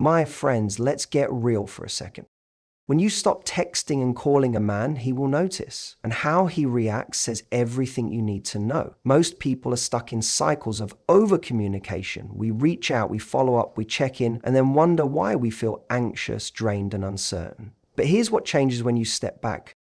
My friends, let's get real for a second. When you stop texting and calling a man, he will notice. And how he reacts says everything you need to know. Most people are stuck in cycles of over-communication. We reach out, we follow up, we check in, and then wonder why we feel anxious, drained, and uncertain. But here's what changes when you step back.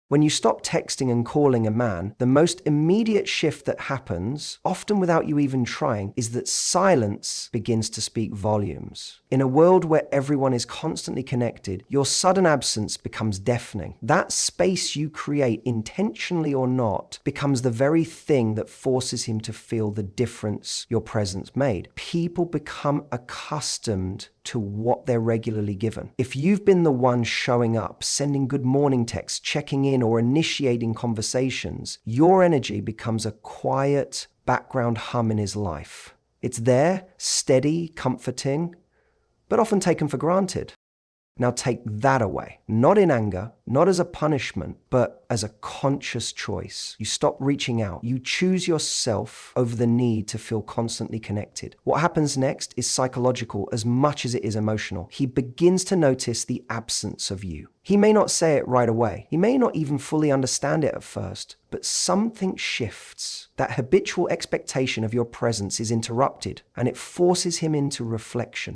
When you stop texting and calling a man, the most immediate shift that happens, often without you even trying, is that silence begins to speak volumes. In a world where everyone is constantly connected, your sudden absence becomes deafening. That space you create, intentionally or not, becomes the very thing that forces him to feel the difference your presence made. People become accustomed to what they're regularly given. If you've been the one showing up, sending good morning texts, checking in, or initiating conversations, your energy becomes a quiet background hum in his life. It's there, steady, comforting, but often taken for granted. Now take that away, not in anger, not as a punishment, but as a conscious choice. You stop reaching out. You choose yourself over the need to feel constantly connected. What happens next is psychological as much as it is emotional. He begins to notice the absence of you. He may not say it right away. He may not even fully understand it at first, but something shifts. That habitual expectation of your presence is interrupted, and it forces him into reflection.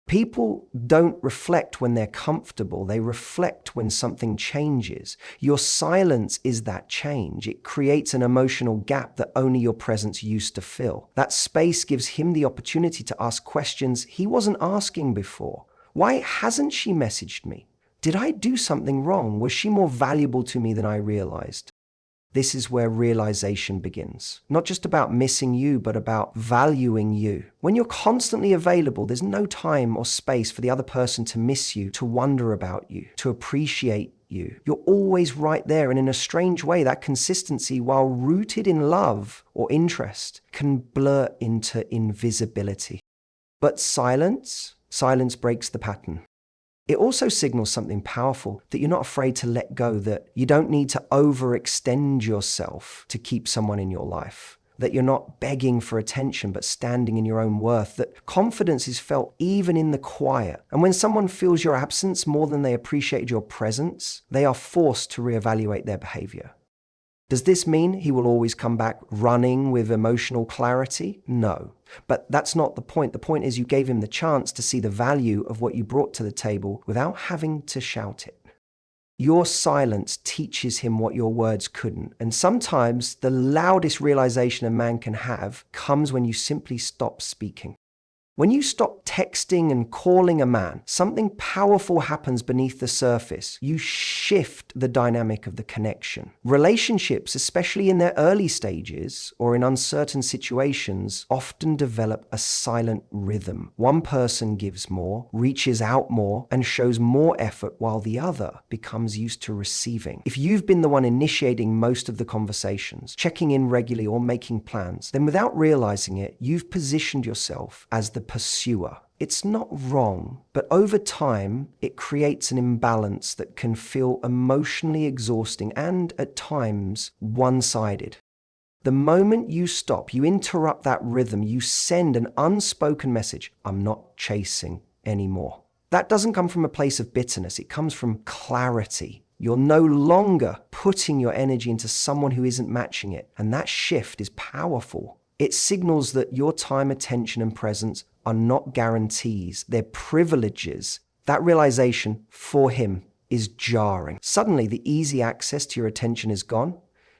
People don't reflect when they're comfortable. They reflect when something changes. Your silence is that change. It creates an emotional gap that only your presence used to fill. That space gives him the opportunity to ask questions he wasn't asking before. Why hasn't she messaged me? Did I do something wrong? Was she more valuable to me than I realized? This is where realization begins. Not just about missing you, but about valuing you. When you're constantly available, there's no time or space for the other person to miss you, to wonder about you, to appreciate you. You're always right there, and in a strange way, that consistency, while rooted in love or interest, can blur into invisibility. But silence breaks the pattern. It also signals something powerful, that you're not afraid to let go, that you don't need to overextend yourself to keep someone in your life, that you're not begging for attention but standing in your own worth, that confidence is felt even in the quiet. And when someone feels your absence more than they appreciate your presence, they are forced to reevaluate their behavior. Does this mean he will always come back running with emotional clarity? No. But that's not the point. The point is you gave him the chance to see the value of what you brought to the table without having to shout it. Your silence teaches him what your words couldn't. And sometimes the loudest realization a man can have comes when you simply stop speaking. When you stop texting and calling a man, something powerful happens beneath the surface. You shift the dynamic of the connection. Relationships, especially in their early stages or in uncertain situations, often develop a silent rhythm. One person gives more, reaches out more, and shows more effort while the other becomes used to receiving. If you've been the one initiating most of the conversations, checking in regularly or making plans, then without realizing it, you've positioned yourself as the pursuer. It's not wrong, but over time, it creates an imbalance that can feel emotionally exhausting and, at times, one-sided. The moment you stop, you interrupt that rhythm, you send an unspoken message, I'm not chasing anymore. That doesn't come from a place of bitterness, it comes from clarity. You're no longer putting your energy into someone who isn't matching it, and that shift is powerful. It signals that your time, attention, and presence are not guarantees, they're privileges. That realization, for him, is jarring. Suddenly, the easy access to your attention is gone.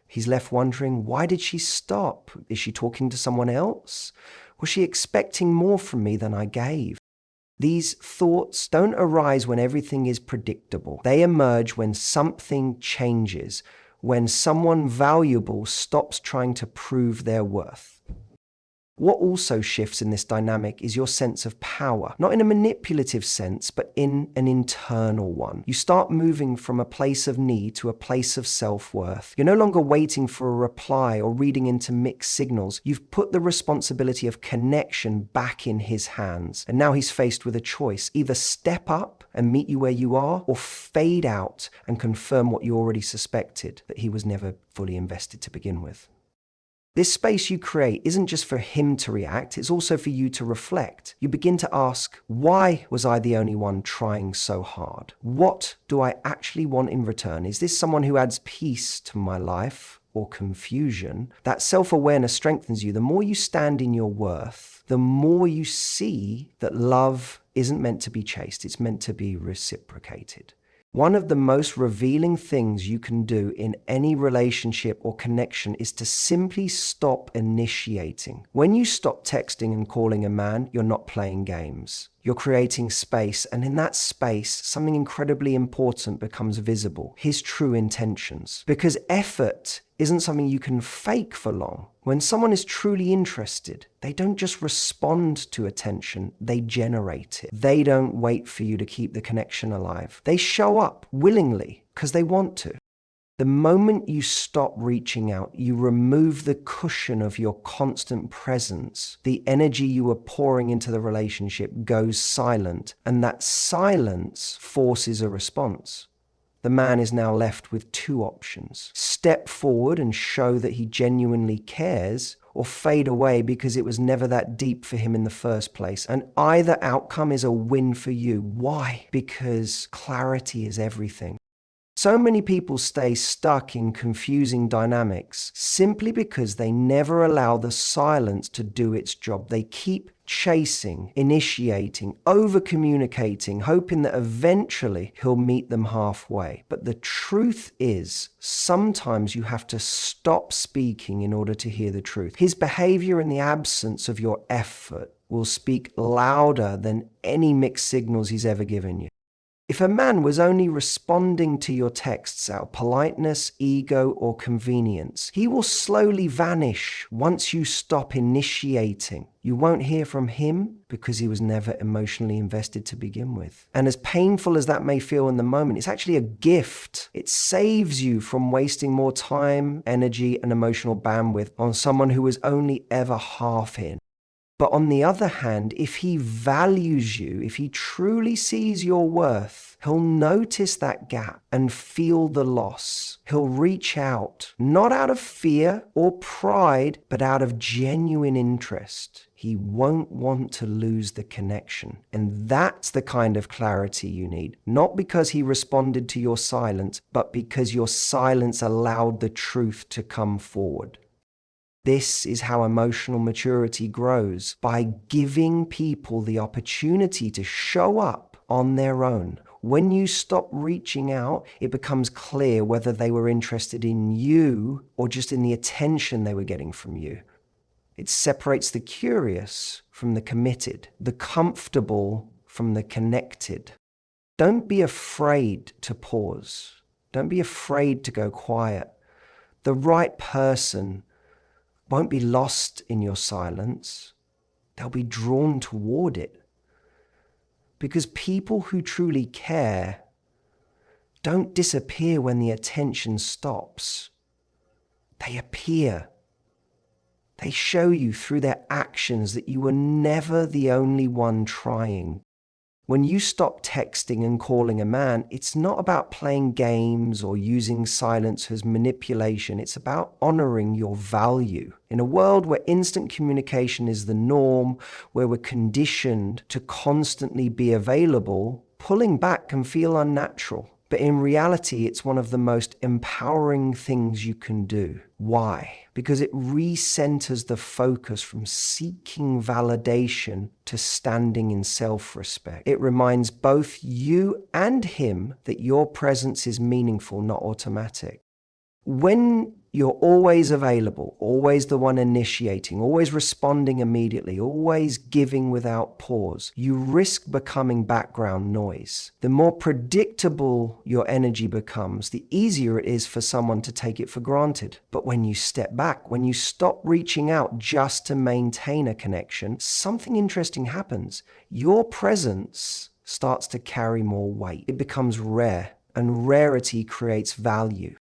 He's left wondering, why did she stop? Is she talking to someone else? Was she expecting more from me than I gave? These thoughts don't arise when everything is predictable. They emerge when something changes, when someone valuable stops trying to prove their worth. What also shifts in this dynamic is your sense of power, not in a manipulative sense, but in an internal one. You start moving from a place of need to a place of self-worth. You're no longer waiting for a reply or reading into mixed signals. You've put the responsibility of connection back in his hands. And now he's faced with a choice. Either step up and meet you where you are, or fade out and confirm what you already suspected, that he was never fully invested to begin with. This space you create isn't just for him to react, it's also for you to reflect. You begin to ask, why was I the only one trying so hard? What do I actually want in return? Is this someone who adds peace to my life or confusion? That self-awareness strengthens you. The more you stand in your worth, the more you see that love isn't meant to be chased, it's meant to be reciprocated. One of the most revealing things you can do in any relationship or connection is to simply stop initiating. When you stop texting and calling a man, you're not playing games. You're creating space, and in that space, something incredibly important becomes visible: his true intentions. Because effort isn't something you can fake for long. When someone is truly interested, they don't just respond to attention, they generate it. They don't wait for you to keep the connection alive. They show up willingly because they want to. The moment you stop reaching out, you remove the cushion of your constant presence. The energy you were pouring into the relationship goes silent, and that silence forces a response. The man is now left with two options: step forward and show that he genuinely cares, or fade away because it was never that deep for him in the first place. And either outcome is a win for you. Why? Because clarity is everything. So many people stay stuck in confusing dynamics simply because they never allow the silence to do its job. They keep chasing, initiating, over-communicating, hoping that eventually he'll meet them halfway. But the truth is, sometimes you have to stop speaking in order to hear the truth. His behavior in the absence of your effort will speak louder than any mixed signals he's ever given you. If a man was only responding to your texts out of politeness, ego, or convenience, he will slowly vanish once you stop initiating. You won't hear from him because he was never emotionally invested to begin with. And as painful as that may feel in the moment, it's actually a gift. It saves you from wasting more time, energy, and emotional bandwidth on someone who was only ever half in. But on the other hand, if he values you, if he truly sees your worth, he'll notice that gap and feel the loss. He'll reach out, not out of fear or pride, but out of genuine interest. He won't want to lose the connection. And that's the kind of clarity you need. Not because he responded to your silence, but because your silence allowed the truth to come forward. This is how emotional maturity grows, by giving people the opportunity to show up on their own. When you stop reaching out, it becomes clear whether they were interested in you or just in the attention they were getting from you. It separates the curious from the committed, the comfortable from the connected. Don't be afraid to pause. Don't be afraid to go quiet. The right person won't be lost in your silence. They'll be drawn toward it. Because people who truly care don't disappear when the attention stops. They appear. They show you through their actions that you were never the only one trying. When you stop texting and calling a man, it's not about playing games or using silence as manipulation. It's about honoring your value. In a world where instant communication is the norm, where we're conditioned to constantly be available, pulling back can feel unnatural. But in reality, it's one of the most empowering things you can do. Why? Because it recenters the focus from seeking validation to standing in self-respect. It reminds both you and him that your presence is meaningful, not automatic. When you're always available, always the one initiating, always responding immediately, always giving without pause, you risk becoming background noise. The more predictable your energy becomes, the easier it is for someone to take it for granted. But when you step back, when you stop reaching out just to maintain a connection, something interesting happens. Your presence starts to carry more weight. It becomes rare, and rarity creates value.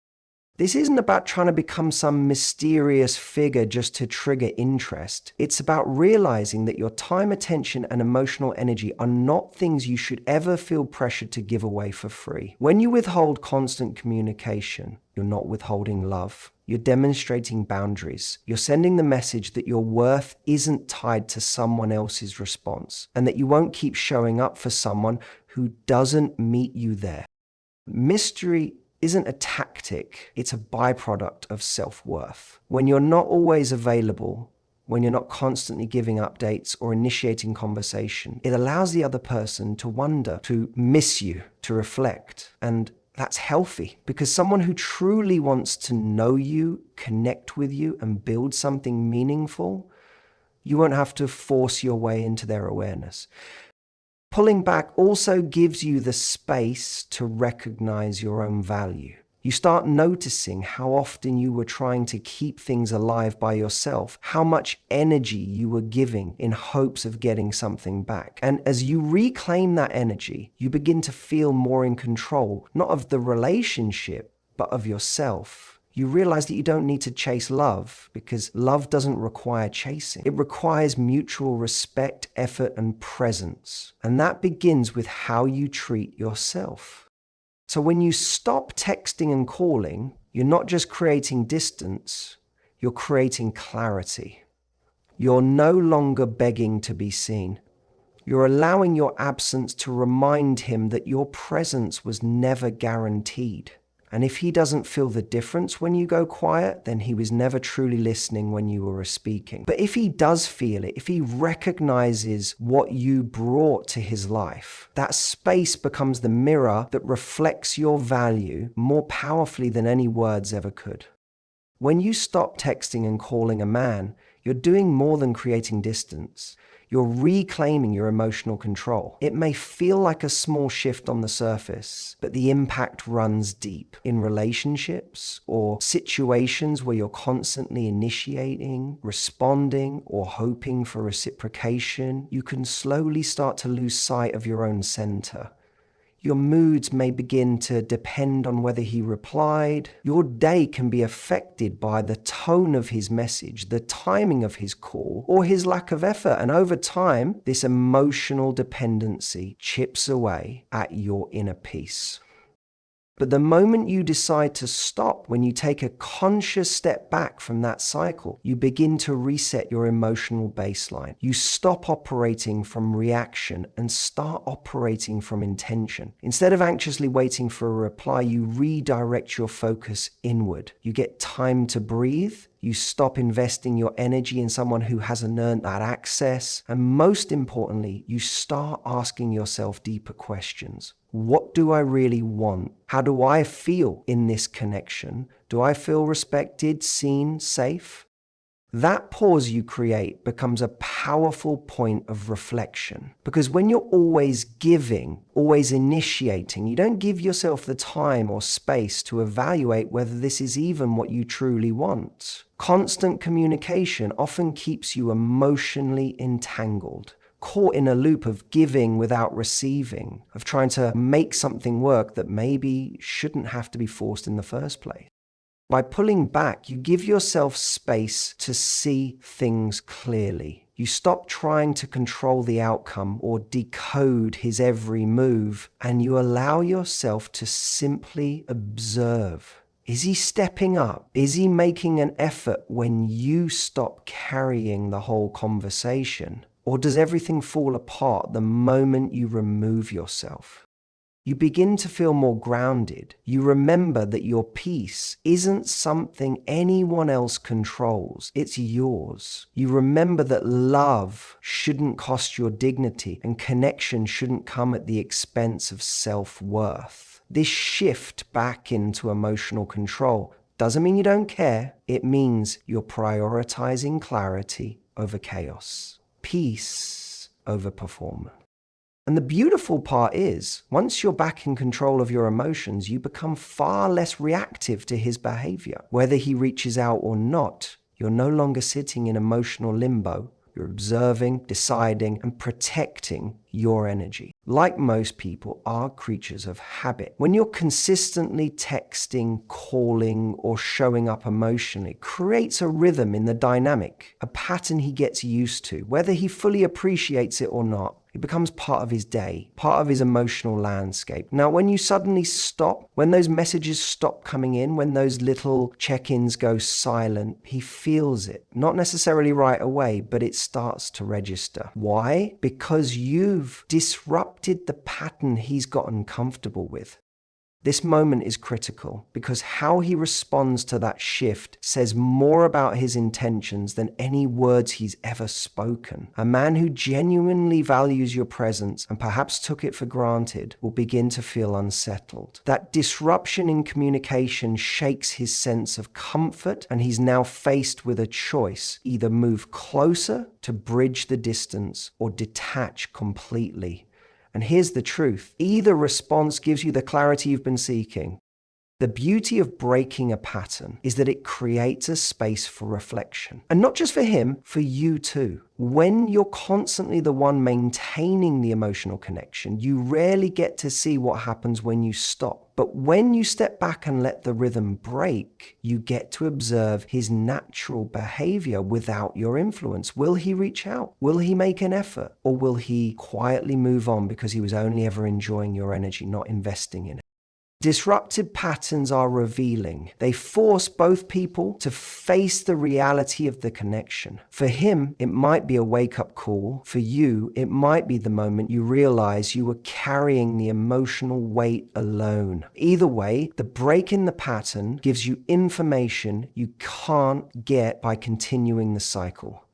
This isn't about trying to become some mysterious figure just to trigger interest. It's about realizing that your time, attention, and emotional energy are not things you should ever feel pressured to give away for free. When you withhold constant communication, you're not withholding love. You're demonstrating boundaries. You're sending the message that your worth isn't tied to someone else's response, and that you won't keep showing up for someone who doesn't meet you there. Mystery isn't a tactic, it's a byproduct of self-worth. When you're not always available, when you're not constantly giving updates or initiating conversation, it allows the other person to wonder, to miss you, to reflect. And that's healthy, because someone who truly wants to know you, connect with you, and build something meaningful, you won't have to force your way into their awareness. Pulling back also gives you the space to recognize your own value. You start noticing how often you were trying to keep things alive by yourself, how much energy you were giving in hopes of getting something back. And as you reclaim that energy, you begin to feel more in control, not of the relationship, but of yourself. You realize that you don't need to chase love, because love doesn't require chasing. It requires mutual respect, effort, and presence. And that begins with how you treat yourself. So when you stop texting and calling, you're not just creating distance, you're creating clarity. You're no longer begging to be seen. You're allowing your absence to remind him that your presence was never guaranteed. And if he doesn't feel the difference when you go quiet, then he was never truly listening when you were speaking. But if he does feel it, if he recognizes what you brought to his life, that space becomes the mirror that reflects your value more powerfully than any words ever could. When you stop texting and calling a man, you're doing more than creating distance. You're reclaiming your emotional control. It may feel like a small shift on the surface, but the impact runs deep. In relationships or situations where you're constantly initiating, responding, or hoping for reciprocation, you can slowly start to lose sight of your own center. Your moods may begin to depend on whether he replied. Your day can be affected by the tone of his message, the timing of his call, or his lack of effort. And over time, this emotional dependency chips away at your inner peace. But the moment you decide to stop, when you take a conscious step back from that cycle, you begin to reset your emotional baseline. You stop operating from reaction and start operating from intention. Instead of anxiously waiting for a reply, you redirect your focus inward. You get time to breathe. You stop investing your energy in someone who hasn't earned that access. And most importantly, you start asking yourself deeper questions. What do I really want? How do I feel in this connection? Do I feel respected, seen, safe? That pause you create becomes a powerful point of reflection. Because when you're always giving, always initiating, you don't give yourself the time or space to evaluate whether this is even what you truly want. Constant communication often keeps you emotionally entangled, caught in a loop of giving without receiving, of trying to make something work that maybe shouldn't have to be forced in the first place. By pulling back, you give yourself space to see things clearly. You stop trying to control the outcome or decode his every move, and you allow yourself to simply observe. Is he stepping up? Is he making an effort when you stop carrying the whole conversation? Or does everything fall apart the moment you remove yourself? You begin to feel more grounded. You remember that your peace isn't something anyone else controls. It's yours. You remember that love shouldn't cost your dignity, and connection shouldn't come at the expense of self-worth. This shift back into emotional control doesn't mean you don't care. It means you're prioritizing clarity over chaos, peace over performance. And the beautiful part is, once you're back in control of your emotions, you become far less reactive to his behavior. Whether he reaches out or not, you're no longer sitting in emotional limbo, You're observing, deciding, and protecting your energy. Like most people, are creatures of habit. When you're consistently texting, calling, or showing up emotionally, it creates a rhythm in the dynamic, a pattern he gets used to. Whether he fully appreciates it or not, it becomes part of his day, part of his emotional landscape. Now, when you suddenly stop, when those messages stop coming in, when those little check-ins go silent, he feels it. Not necessarily right away, but it starts to register. Why? Because you've disrupted the pattern he's gotten comfortable with. This moment is critical because how he responds to that shift says more about his intentions than any words he's ever spoken. A man who genuinely values your presence and perhaps took it for granted will begin to feel unsettled. That disruption in communication shakes his sense of comfort, and he's now faced with a choice: either move closer to bridge the distance or detach completely. And here's the truth: either response gives you the clarity you've been seeking. The beauty of breaking a pattern is that it creates a space for reflection. And not just for him, for you too. When you're constantly the one maintaining the emotional connection, you rarely get to see what happens when you stop. But when you step back and let the rhythm break, you get to observe his natural behavior without your influence. Will he reach out? Will he make an effort? Or will he quietly move on because he was only ever enjoying your energy, not investing in it? Disrupted patterns are revealing. They force both people to face the reality of the connection. For him, it might be a wake-up call. For you, it might be the moment you realize you were carrying the emotional weight alone. Either way, the break in the pattern gives you information you can't get by continuing the cycle.